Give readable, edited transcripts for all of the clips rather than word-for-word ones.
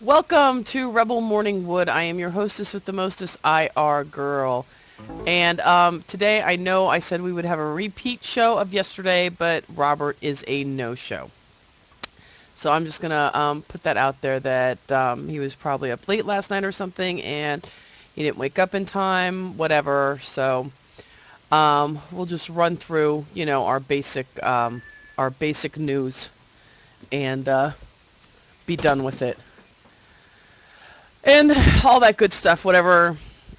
Welcome to Rebel Morning Wood. I am your hostess with the mostest, IR Girl. And today I know I said we would have a repeat show of yesterday, but Robert is a no-show. So I'm just going to put that out there that he was probably up late last night or something, and he didn't wake up in time, whatever. So we'll just run through, our basic news and be done with it. And all that good stuff, whatever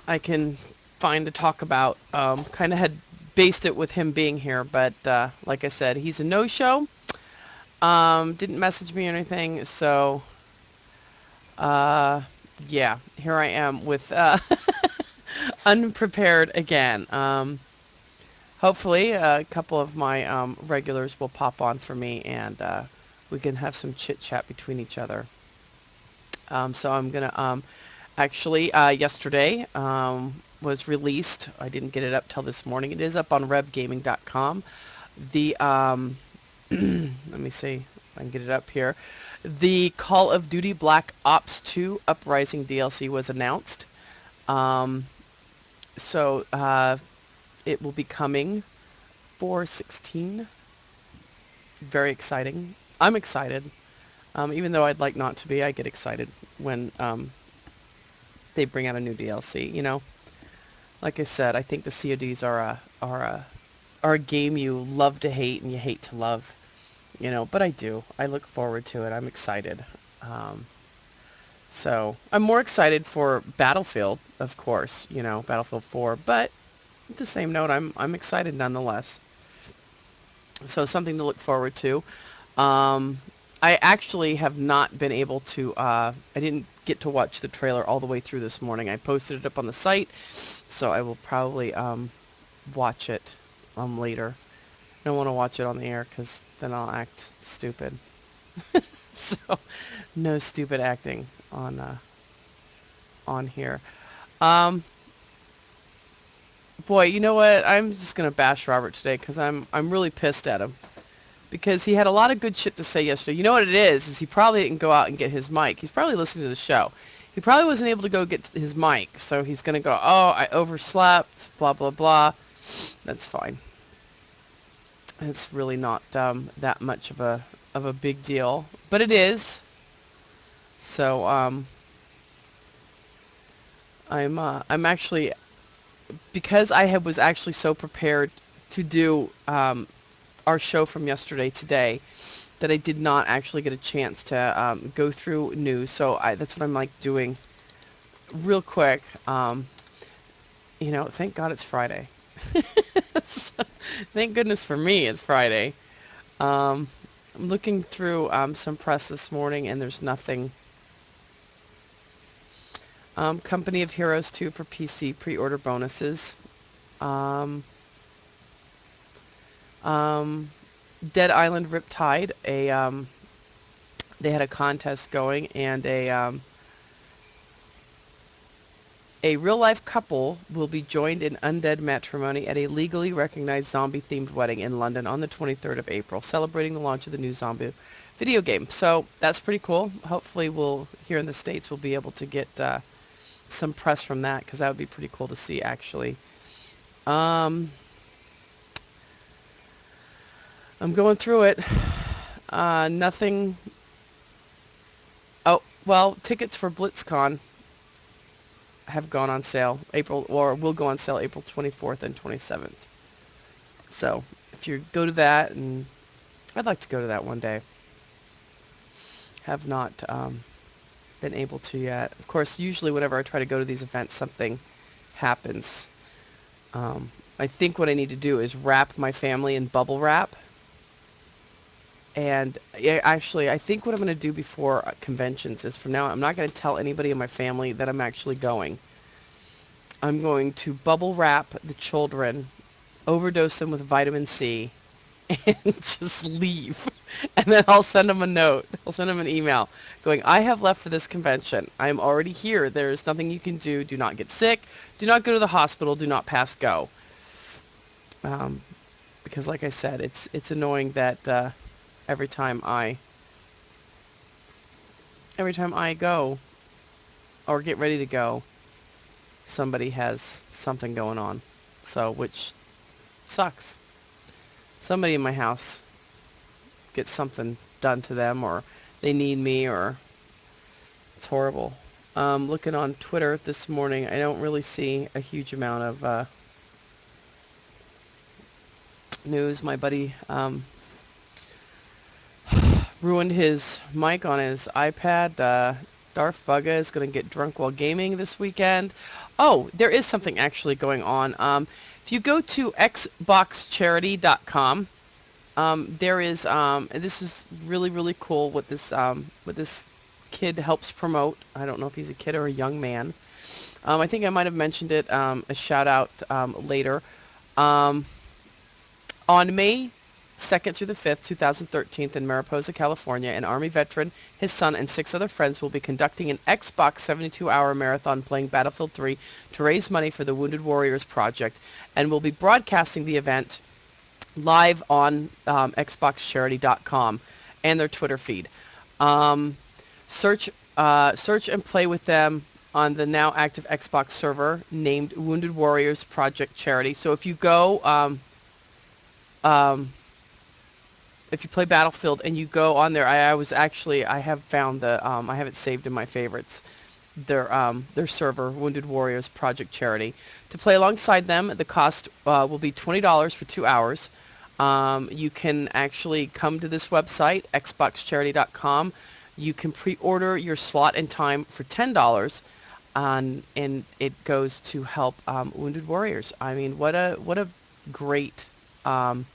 I can find to talk about. Kind of had based it with him being here, but like I said, he's a no-show. Didn't message me or anything, so uh, yeah, here I am with unprepared again. Hopefully, a couple of my regulars will pop on for me, and we can have some chit-chat between each other. So I'm gonna actually, yesterday was released. I didn't get it up till this morning. It is up on revgaming.com. The, let me see if I can get it up here. The Call of Duty Black Ops 2 Uprising DLC was announced. Um, so it will be coming for 16. Very exciting. I'm excited. Even though I'd like not to be, I get excited when they bring out a new DLC, you know? Like I said, I think the CODs are a game you love to hate and you hate to love, you know, but I do. I look forward to it. I'm excited. Um, so I'm more excited for Battlefield, of course, you know, Battlefield 4, but at the same note, I'm excited nonetheless. So something to look forward to. Um, I actually have not been able to, I didn't get to watch the trailer all the way through this morning. I posted it up on the site, so I will probably watch it later. I don't want to watch it on the air because then I'll act stupid. So, no stupid acting on here. Um, Boy, you know what? I'm just gonna bash Robert today because I'm really pissed at him because he had a lot of good shit to say yesterday. You know what it is he probably didn't go out and get his mic. He's probably listening to the show. He probably wasn't able to go get his mic, so he's gonna go, oh, I overslept, blah blah blah. That's fine. It's really not that much of a big deal, but it is. So I'm actually, because was actually so prepared to do our show from yesterday today, that I did not actually get a chance to go through news. So that's what I'm like doing real quick. You know, thank God it's Friday. Thank goodness for me it's Friday. Um, I'm looking through some press this morning and there's nothing. Company of Heroes 2 for PC pre-order bonuses. Um, um, Dead Island Riptide, they had a contest going, and a real-life couple will be joined in undead matrimony at a legally recognized zombie-themed wedding in London on the 23rd of April, celebrating the launch of the new zombie video game. So that's pretty cool. Hopefully we'll, here in the States, we'll be able to get some press from that, because that would be pretty cool to see, actually. Um, I'm going through it. Nothing. Oh, well, tickets for BlitzCon have gone on sale will go on sale April 24th and 27th. So if you go to that, and I'd like to go to that one day. Have not been able to yet. Of course, usually whenever I try to go to these events, something happens. I think what I need to do is wrap my family in bubble wrap. And actually, I think what I'm going to do before conventions is, from now on, I'm not going to tell anybody in my family that I'm actually going. I'm going to bubble wrap the children, overdose them with vitamin C, and just leave. And then I'll send them a note. I'll send them an email going, I have left for this convention. I am already here. There's nothing you can do. Do not get sick. Do not go to the hospital. Do not pass go. Because like I said, it's annoying that every time I every time I go or get ready to go, somebody has something going on. So, which sucks. Somebody in my house gets something done to them, or they need me, or it's horrible. Looking on Twitter this morning, I don't really see a huge amount of news. My buddy ruined his mic on his iPad. Darth Bugga is going to get drunk while gaming this weekend. Oh, there is something actually going on. If you go to xboxcharity.com, there is, and this is really, really cool what this kid helps promote. I don't know if he's a kid or a young man. I think I might have mentioned it, a shout out later. Um, on May 2nd through the 5th, 2013, in Mariposa, California, an Army veteran, his son, and 6 other friends will be conducting an Xbox 72-hour marathon playing Battlefield 3 to raise money for the Wounded Warriors Project, and will be broadcasting the event live on xboxcharity.com and their Twitter feed. Um, search and play with them on the now active Xbox server named Wounded Warriors Project Charity. So um, if you play Battlefield and you go on there, I have found I have it saved in my favorites. Their server, Wounded Warriors Project Charity. To play alongside them, the cost will be $20 for 2 hours. You can actually come to this website, xboxcharity.com. You can pre-order your slot and time for $10, and it goes to help Wounded Warriors. I mean, great um,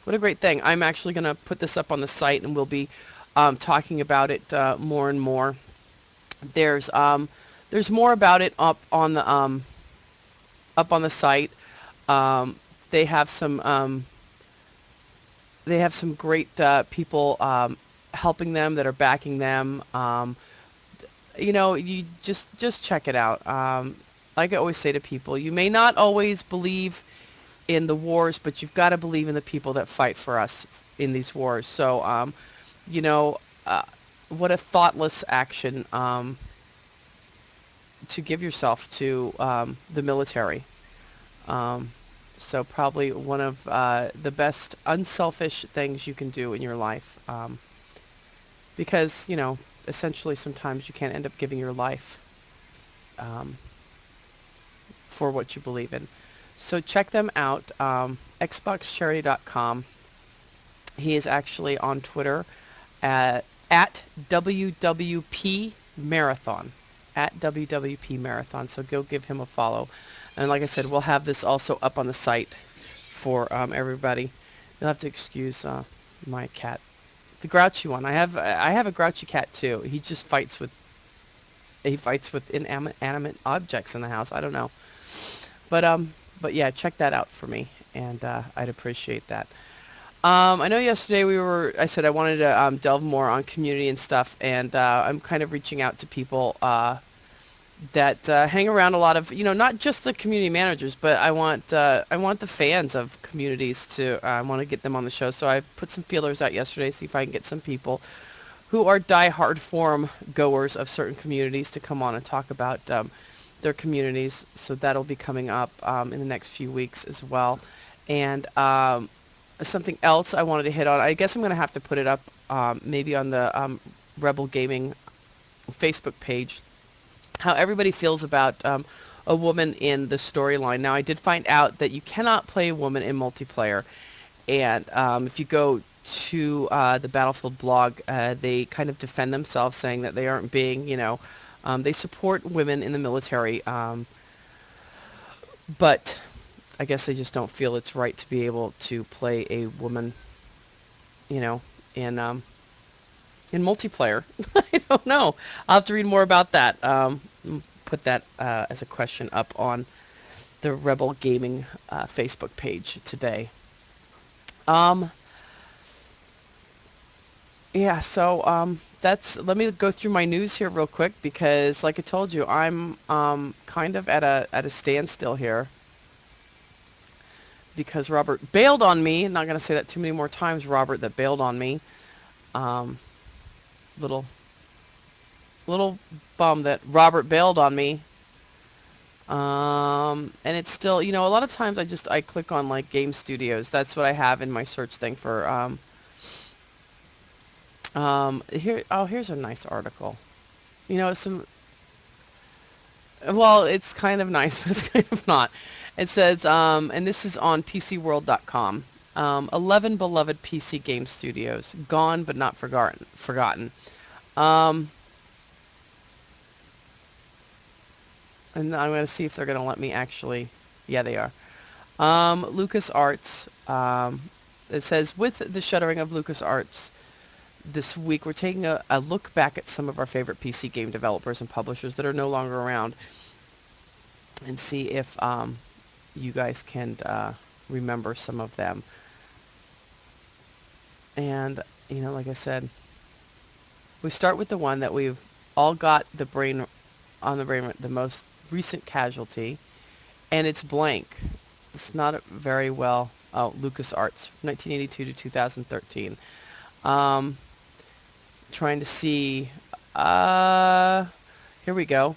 what a great thing. I'm actually going to put this up on the site, and we'll be talking about it more and more. There's more about it up on the site. Um, they have some great people helping them, that are backing them. You just check it out. Like I always say to people, you may not always believe in the wars, but you've got to believe in the people that fight for us in these wars. So, you know, uh, what a thoughtless action to give yourself to the military. Um, so probably one of the best unselfish things you can do in your life, because, essentially sometimes you can end up giving your life um, for what you believe in. So check them out, xboxcharity.com. He is actually on Twitter at WWP Marathon. At WWP Marathon. So go give him a follow. And like I said, we'll have this also up on the site for everybody. You'll have to excuse my cat, the grouchy one. I have a grouchy cat too. He just fights with inanimate objects in the house. I don't know, but yeah, check that out for me, and I'd appreciate that. I know yesterday I said I wanted to delve more on community and stuff, and I'm kind of reaching out to people that hang around a lot of, not just the community managers, but I want the fans of communities to, I want to get them on the show. So I put some feelers out yesterday, see if I can get some people who are die-hard forum goers of certain communities to come on and talk about their communities. So that'll be coming up in the next few weeks as well. And something else I wanted to hit on, I guess I'm going to have to put it up maybe on the Rebel Gaming Facebook page, how everybody feels about a woman in the storyline. Now, I did find out that you cannot play a woman in multiplayer, and if you go to the Battlefield blog, they kind of defend themselves, saying that they aren't being, they support women in the military, but I guess they just don't feel it's right to be able to play a woman, you know, in multiplayer. I don't know. I'll have to read more about that. Put that as a question up on the Rebel Gaming Facebook page today. Yeah, so let me go through my news here real quick, because like I told you, I'm kind of at a standstill here, because Robert bailed on me. I'm not going to say that too many more times, Robert, that bailed on me. Um, little Little bum that Robert bailed on me. And it's still, a lot of times I click on like game studios. That's what I have in my search thing for, here's a nice article. Some, well, it's kind of nice, but it's kind of not. It says, and this is on PCWorld.com. 11 beloved PC game studios, gone but not forgotten. Um, and I'm going to see if they're going to let me actually, yeah, they are. LucasArts, it says, with the shuttering of LucasArts this week, we're taking a look back at some of our favorite PC game developers and publishers that are no longer around and see if you guys can remember some of them. And, like I said, we start with the one that we've all got the brain on the brain, the most recent casualty, and it's blank. It's not very well. Oh, LucasArts, 1982 to 2013. Um, trying to see. Here we go.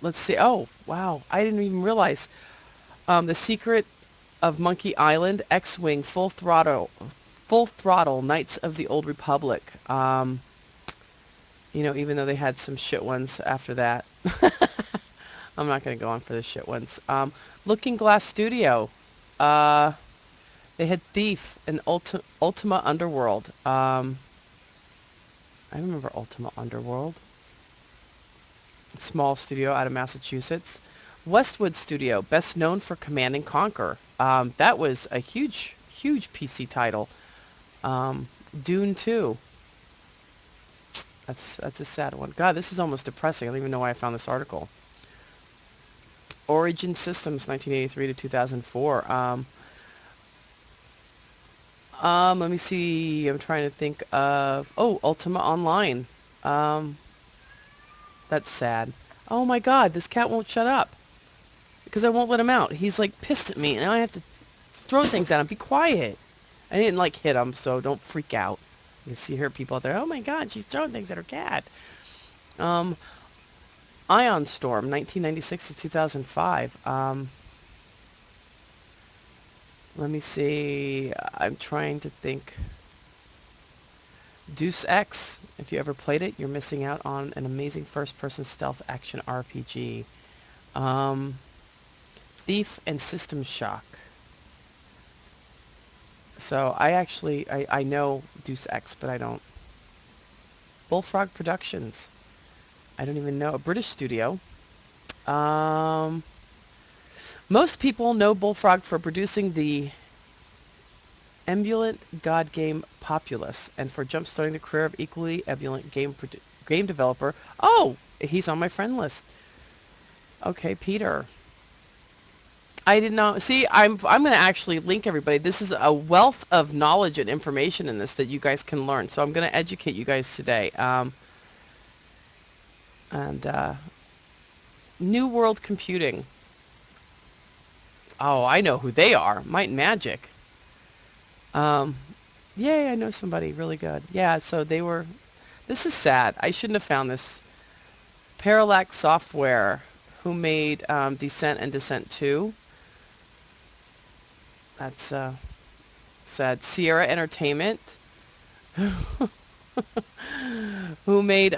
Let's see. Oh, wow. I didn't even realize. The Secret of Monkey Island, X-Wing, Full Throttle, Knights of the Old Republic. Even though they had some shit ones after that. I'm not going to go on for the shit ones. Looking Glass Studio. They had Thief and Ultima Underworld. I remember Ultima Underworld. Small studio out of Massachusetts. Westwood Studio, best known for Command and Conquer. That was a huge, huge PC title. Dune 2. That's a sad one. God, this is almost depressing. I don't even know why I found this article. Origin Systems, 1983 to 2004. Let me see. I'm trying to think of... Oh, Ultima Online. That's sad. Oh my God, this cat won't shut up. Because I won't let him out. He's like pissed at me, and now I have to throw things at him. Be quiet. I didn't like hit him, so don't freak out. You can see her people out there. Oh my God, she's throwing things at her cat. Ion Storm, 1996 to 2005. Let me see. I'm trying to think. Deus Ex. If you ever played it, you're missing out on an amazing first-person stealth action RPG. Thief and System Shock. So I know Deus Ex, but I don't. Bullfrog Productions. I don't even know. A British studio. Most people know Bullfrog for producing the ebullient god game Populous, and for jump-starting the career of equally ebullient game developer. Oh, he's on my friend list. Okay, Peter. I did not see. I'm going to actually link everybody. This is a wealth of knowledge and information in this that you guys can learn. So I'm going to educate you guys today. New World Computing. Oh, I know who they are. Might and Magic. Yay, I know somebody really good. Yeah, so they were... This is sad. I shouldn't have found this. Parallax Software, who made Descent and Descent 2. That's sad. Sierra Entertainment, who made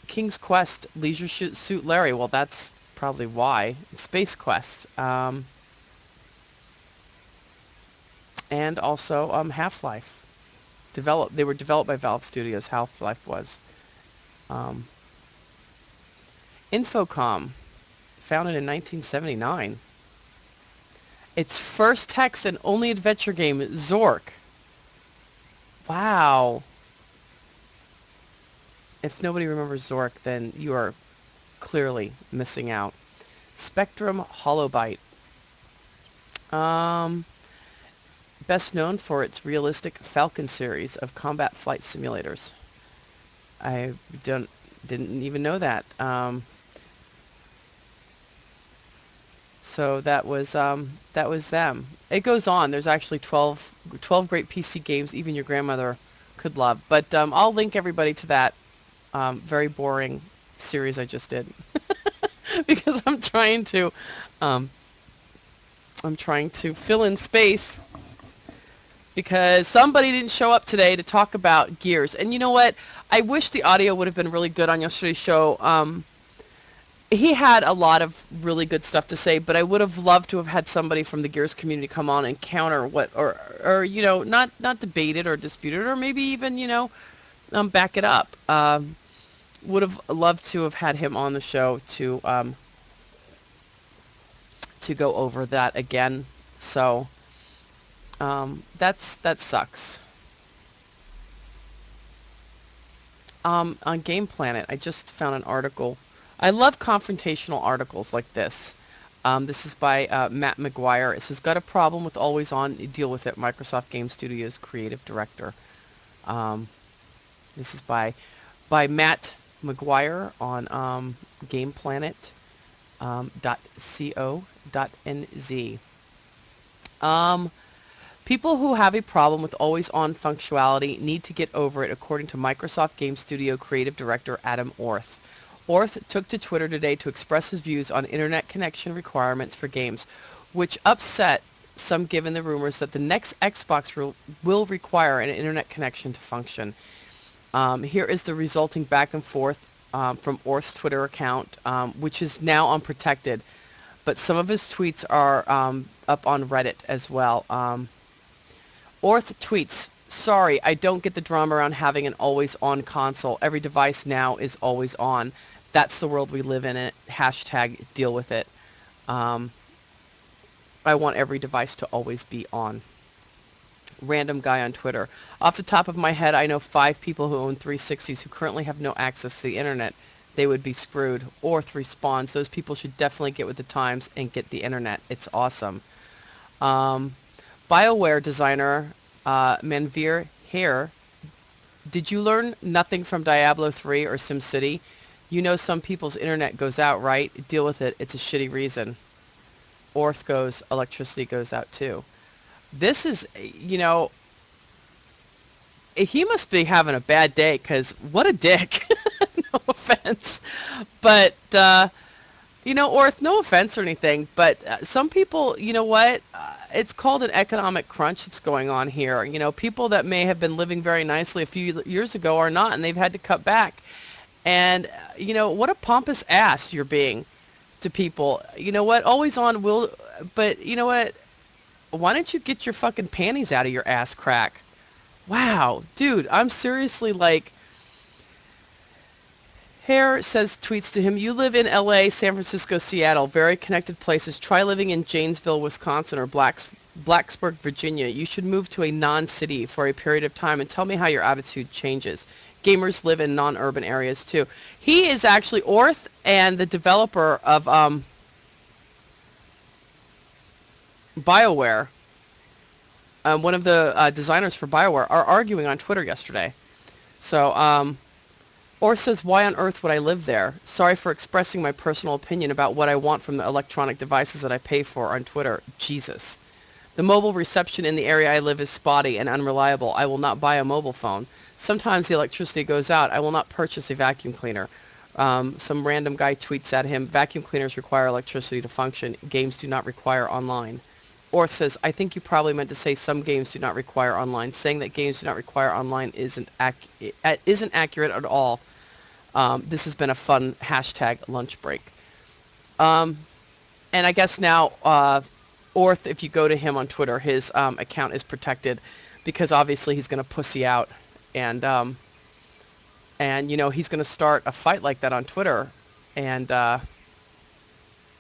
King's Quest, Leisure Suit Larry. Well, that's probably why. Space Quest. And also Half-Life. They were developed by Valve Studios. Half-Life was. Infocom, founded in 1979. Its first text and only adventure game, Zork. Wow. If nobody remembers Zork, then you are clearly missing out. Spectrum Holobyte. Best known for its realistic Falcon series of combat flight simulators. I didn't even know that. So that was them. It goes on. There's actually 12 great PC games even your grandmother could love. But I'll link everybody to that very boring series I just did because um, I'm trying to fill in space because somebody didn't show up today to talk about Gears. And you know what? I wish the audio would have been really good on yesterday's show. He had a lot of really good stuff to say, but I would have loved to have had somebody from the Gears community come on and counter what, or you know, not debate it or dispute it, or maybe even, you know, back it up. Would have loved to have had him on the show to go over that again. So that sucks. On Game Planet, I just found an article. I love confrontational articles like this. This is by Matt McGuire. It says, got a problem with Always On, deal with it. Microsoft Game Studios creative director. This is by Matt McGuire on GamePlanet .co.nz. People who have a problem with always-on functionality need to get over it, according to Microsoft Game Studio creative director Adam Orth. Orth took to Twitter today to express his views on internet connection requirements for games, which upset some given the rumors that the next Xbox will require an internet connection to function. Here is the resulting back and forth from Orth's Twitter account, which is now unprotected, but some of his tweets are up on Reddit as well. Orth tweets, sorry, I don't get the drama around having an always-on console. Every device now is always on. That's the world we live in. It. Hashtag deal with it. I want every device to always be on. Random guy on Twitter. Off the top of my head, I know 5 people who own 360s who currently have no access to the internet. They would be screwed. Orth responds, those people should definitely get with the times and get the internet. It's awesome. BioWare designer Manveer Hare, did you learn nothing from Diablo 3 or SimCity? You know some people's internet goes out, right? Deal with it. It's a shitty reason. Orth goes, electricity goes out too. This is, you know, he must be having a bad day because what a dick. No offense. But, you know, Orth, no offense or anything, but some people, you know what? It's called an economic crunch that's going on here. You know, people that may have been living very nicely a few years ago are not, and they've had to cut back. And, you know, what a pompous ass you're being to people. You know what? Always on will, but you know what? Why don't you get your fucking panties out of your ass crack? Wow, dude, I'm seriously like, Hare says, tweets to him, you live in LA, San Francisco, Seattle, very connected places. Try living in Janesville, Wisconsin, or Blacksburg, Virginia. You should move to a non-city for a period of time and tell me how your attitude changes. Gamers live in non-urban areas too. He is actually Orth and the developer of BioWare. One of the designers for BioWare are arguing on Twitter yesterday. So, Orth says, why on earth would I live there? Sorry for expressing my personal opinion about what I want from the electronic devices that I pay for on Twitter. Jesus. The mobile reception in the area I live is spotty and unreliable. I will not buy a mobile phone. Sometimes the electricity goes out. I will not purchase a vacuum cleaner. Some random guy tweets at him, vacuum cleaners require electricity to function. Games do not require online. Orth says, I think you probably meant to say some games do not require online. Saying that games do not require online isn't accurate at all. This has been a fun hashtag lunch break. And I guess now, Orth, if you go to him on Twitter, his account is protected because obviously he's going to pussy out. And you know, he's going to start a fight like that on Twitter. And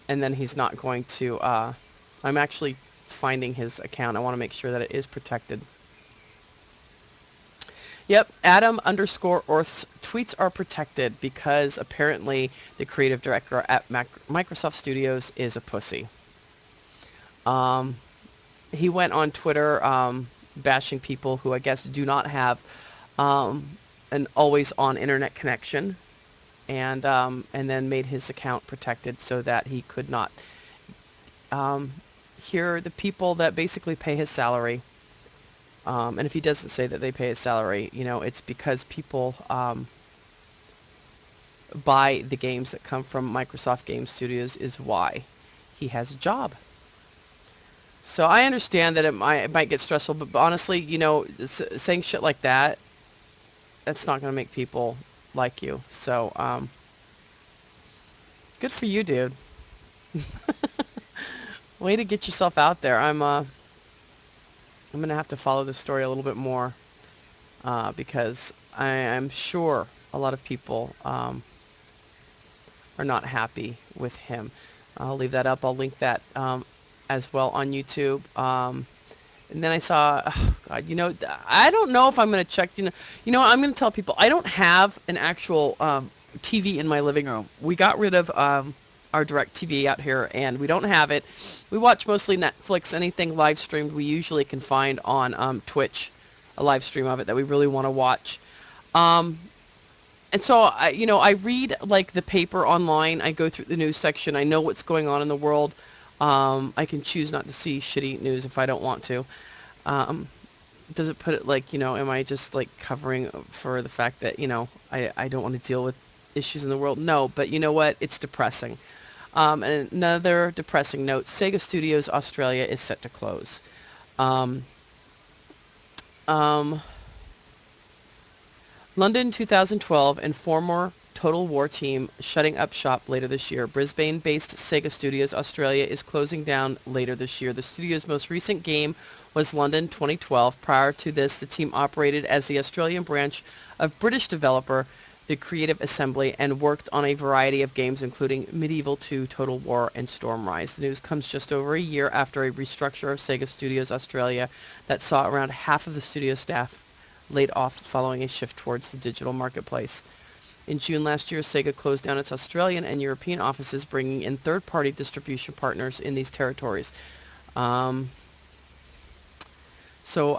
then he's not going to... I'm actually finding his account. I want to make sure that it is protected. Yep, Adam_Orth's tweets are protected because apparently the creative director at Microsoft Studios is a pussy. He went on Twitter bashing people who I guess do not have an always-on internet connection, and then made his account protected so that he could not um, here are the people that basically pay his salary. And if he doesn't say that they pay his salary, you know, it's because people buy the games that come from Microsoft Game Studios is why he has a job. So I understand that it might get stressful, but honestly, you know, saying shit like that, that's not going to make people like you. So, good for you, dude. Way to get yourself out there. I'm going to have to follow this story a little bit more, because I'm sure a lot of people are not happy with him. I'll leave that up. I'll link that as well on YouTube. And then I saw, oh God, you know, I don't know if I'm going to check, I'm going to tell people, I don't have an actual TV in my living room. We got rid of our direct TV out here, and we don't have it. We watch mostly Netflix. Anything live streamed, we usually can find on Twitch, a live stream of it that we really want to watch. And so, I read, like, the paper online. I go through the news section. I know what's going on in the world. I can choose not to see shitty news if I don't want to. Does it put it, like, am I just, like, covering for the fact that, I don't want to deal with issues in the world? No, but you know what? It's depressing. And another depressing note, Sega Studios Australia is set to close. London 2012 and former Total War team shutting up shop later this year. Brisbane-based Sega Studios Australia is closing down later this year. The studio's most recent game was London 2012. Prior to this, the team operated as the Australian branch of British developer The Creative Assembly and worked on a variety of games including Medieval 2, Total War, and Stormrise. The news comes just over a year after a restructure of Sega Studios Australia that saw around half of the studio staff laid off following a shift towards the digital marketplace. In June last year, Sega closed down its Australian and European offices, bringing in third-party distribution partners in these territories. So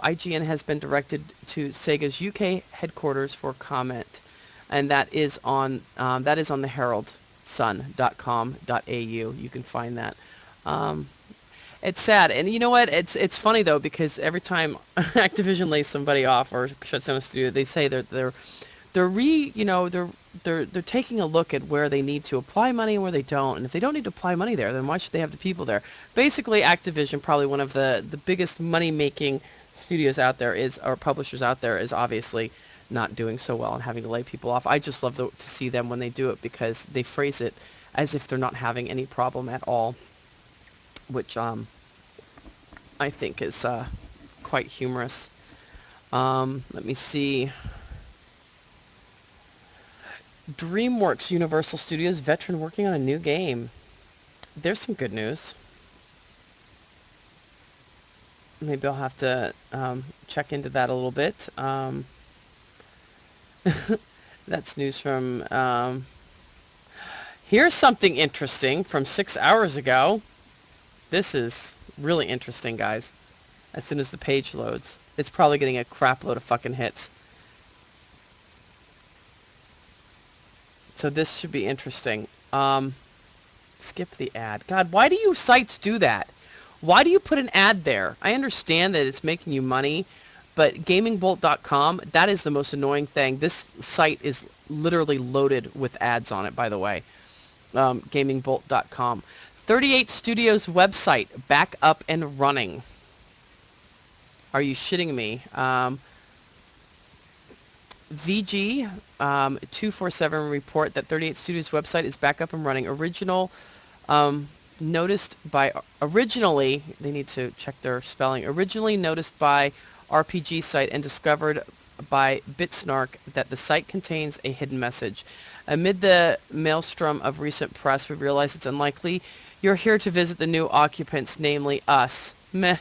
IGN has been directed to Sega's UK headquarters for comment, and that is on the heraldsun.com.au. You can find that. It's sad, and you know what? It's funny though, because every time Activision lays somebody off or shuts down a studio, they say they're taking a look at where they need to apply money and where they don't. And if they don't need to apply money there, then why should they have the people there? Basically, Activision, probably one of the biggest money-making studios out there or publishers out there, is obviously not doing so well and having to lay people off. I just love to see them when they do it, because they phrase it as if they're not having any problem at all, which I think is quite humorous. Let me see. DreamWorks Universal Studios veteran working on a new game. There's some good news. Maybe I'll have to check into that a little bit. That's news from... here's something interesting from 6 hours ago. This is really interesting, guys. As soon as the page loads. It's probably getting a crap load of fucking hits. So this should be interesting. Skip the ad. God, why do you sites do that? Why do you put an ad there? I understand that it's making you money, but gamingbolt.com, that is the most annoying thing. This site is literally loaded with ads on it, by the way. Gamingbolt.com. 38 Studios website back up and running. Are you shitting me? VG 247 report that 38 Studios website is back up and running. Originally, they need to check their spelling. Originally noticed by RPG site and discovered by BitSnark that the site contains a hidden message. Amid the maelstrom of recent press, we realize it's unlikely you're here to visit the new occupants, namely us. Meh.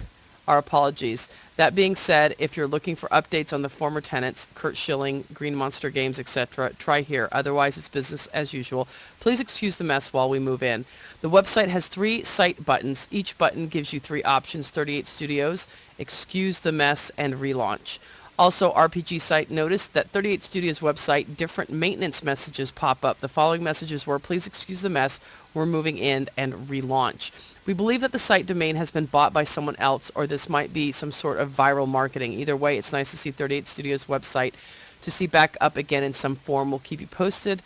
Our apologies. That being said, if you're looking for updates on the former tenants, Kurt Schilling, Green Monster Games, etc., try here. Otherwise, it's business as usual. Please excuse the mess while we move in. The website has 3 site buttons. Each button gives you 3 options: 38 Studios, Excuse the Mess, and Relaunch. Also, RPG site noticed that 38 Studios website, different maintenance messages pop up. The following messages were, please excuse the mess, we're moving in, and relaunch. We believe that the site domain has been bought by someone else, or this might be some sort of viral marketing. Either way, it's nice to see 38 Studios website to see back up again in some form. We'll keep you posted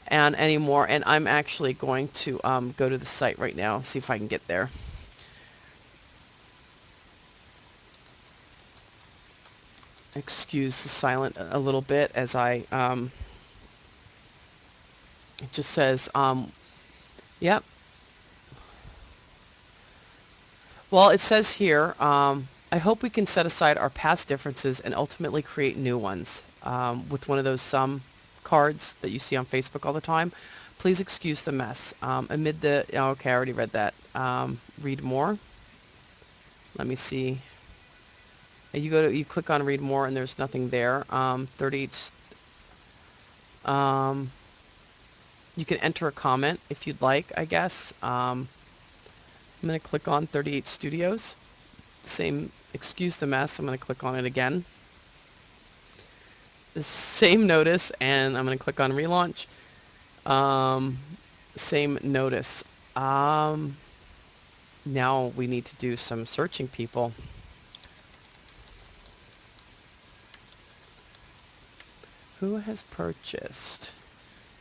and any more. And I'm actually going to go to the site right now, see if I can get there. Excuse the silent a little bit as I, it just says, yep. Well, it says here, I hope we can set aside our past differences and ultimately create new ones. With one of those cards that you see on Facebook all the time. Please excuse the mess. Amid the, oh, okay, I already read that. Read more. Let me see. You click on read more and there's nothing there. 38, you can enter a comment if you'd like, I guess. I'm going to click on 38 Studios. Same, excuse the mess. I'm going to click on it again. The same notice, and I'm going to click on relaunch. Same notice. Now we need to do some searching, people. Who has purchased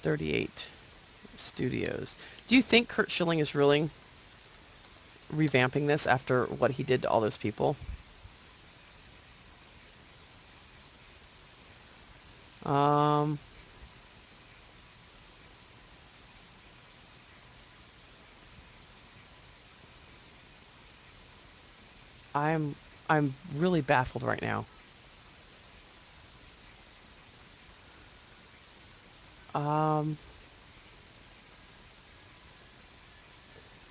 38 Studios? Do you think Kurt Schilling is really revamping this after what he did to all those people? I'm really baffled right now.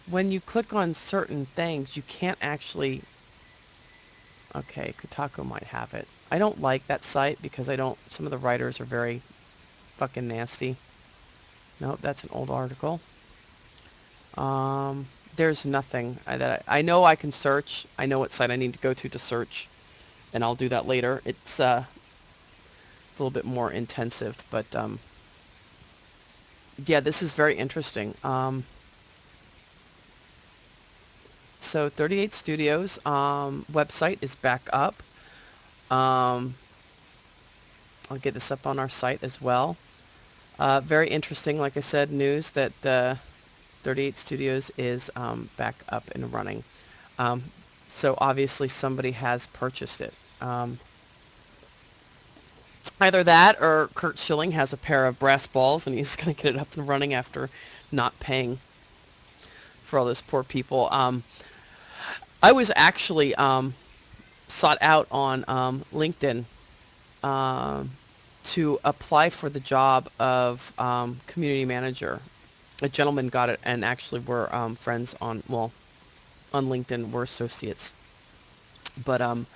When you click on certain things, you can't actually... Okay, Kotaku might have it. I don't like that site because some of the writers are very fucking nasty. Nope, that's an old article. There's nothing that I know I can search. I know what site I need to go to search, and I'll do that later. It's a little bit more intensive, but yeah, this is very interesting. So 38 Studios website is back up. I'll get this up on our site as well. Very interesting, like I said, news that 38 Studios is back up and running. So obviously somebody has purchased it. Either that or Kurt Schilling has a pair of brass balls and he's going to get it up and running after not paying for all those poor people. I was actually sought out on LinkedIn to apply for the job of community manager. A gentleman got it, and actually we're friends on LinkedIn. We're associates. But I'm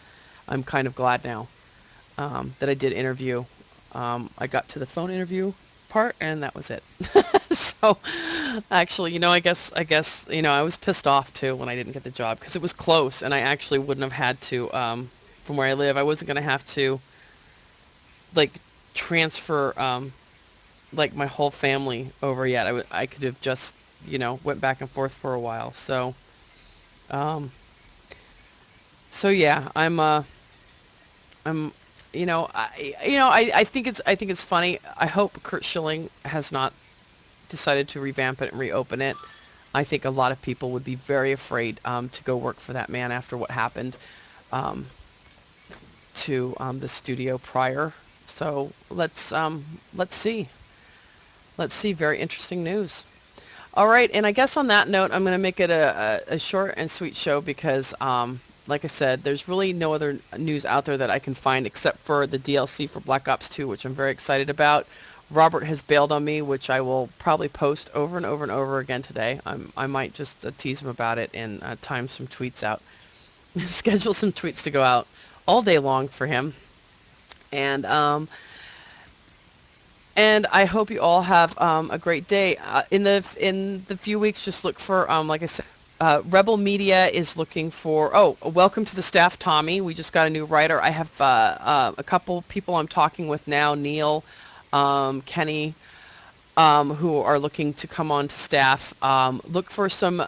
kind of glad now that I did interview. I got to the phone interview part, and that was it. So actually, I guess, I was pissed off too when I didn't get the job because it was close, and I actually wouldn't have had to, from where I live, I wasn't going to have to, like, transfer, like, my whole family over yet. I could have just, went back and forth for a while. So, yeah, I think it's funny. I hope Kurt Schilling has not decided to revamp it and reopen it. I think a lot of people would be very afraid to go work for that man after what happened to the studio prior. So let's see. Let's see. Very interesting news. All right, and I guess on that note, I'm going to make it a short and sweet show because, like I said, there's really no other news out there that I can find except for the DLC for Black Ops 2, which I'm very excited about. Robert has bailed on me, which I will probably post over and over and over again today. I might just tease him about it and time some tweets out. Schedule some tweets to go out all day long for him. And I hope you all have a great day. In the few weeks, just look for, like I said, Rebel Media is looking for, oh, welcome to the staff, Tommy. We just got a new writer. I have a couple people I'm talking with now, Neil, Kenny, who are looking to come on staff. Look for some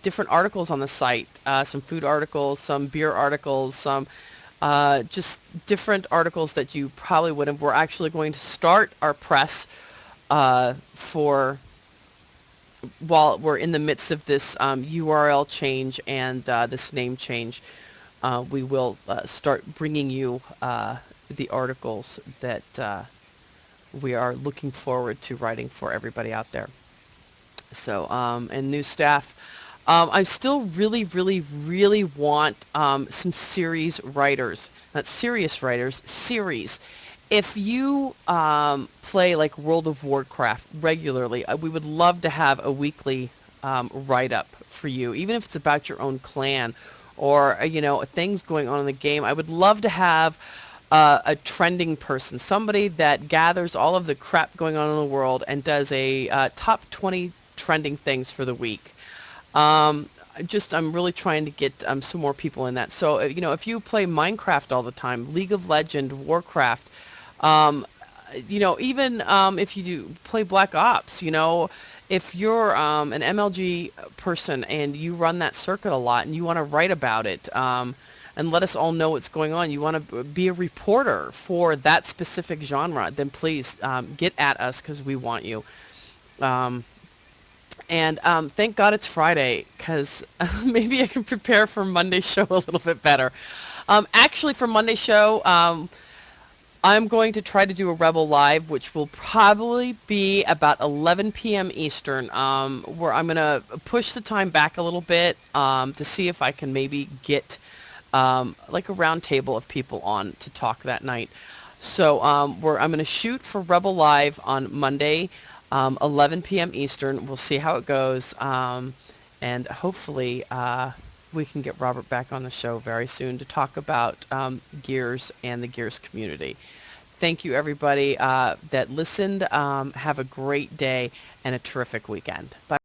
different articles on the site, some food articles, some beer articles, some just different articles that you probably wouldn't. We're actually going to start our press for while we're in the midst of this URL change and this name change. We will start bringing you the articles that we are looking forward to writing for everybody out there. So, and new staff. I still really, really, really want some series writers, not serious writers, series. If you play like World of Warcraft regularly, we would love to have a weekly write-up for you, even if it's about your own clan or, you know, things going on in the game. I would love to have a trending person, somebody that gathers all of the crap going on in the world and does a top 20 trending things for the week. I'm really trying to get some more people in that. So, you know, if you play Minecraft all the time, League of Legends, Warcraft, um, you know, even if you do play Black Ops, you know, if you're an MLG person and you run that circuit a lot and you want to write about it and let us all know what's going on, you want to be a reporter for that specific genre, then please get at us because we want you. Um, and thank God it's Friday, because maybe I can prepare for Monday's show a little bit better. Actually, for Monday's show, I'm going to try to do a Rebel Live, which will probably be about 11 p.m. Eastern, where I'm going to push the time back a little bit to see if I can maybe get like a round table of people on to talk that night. So I'm going to shoot for Rebel Live on Monday, 11 p.m. Eastern. We'll see how it goes, and hopefully we can get Robert back on the show very soon to talk about Gears and the Gears community. Thank you, everybody that listened. Have a great day and a terrific weekend. Bye.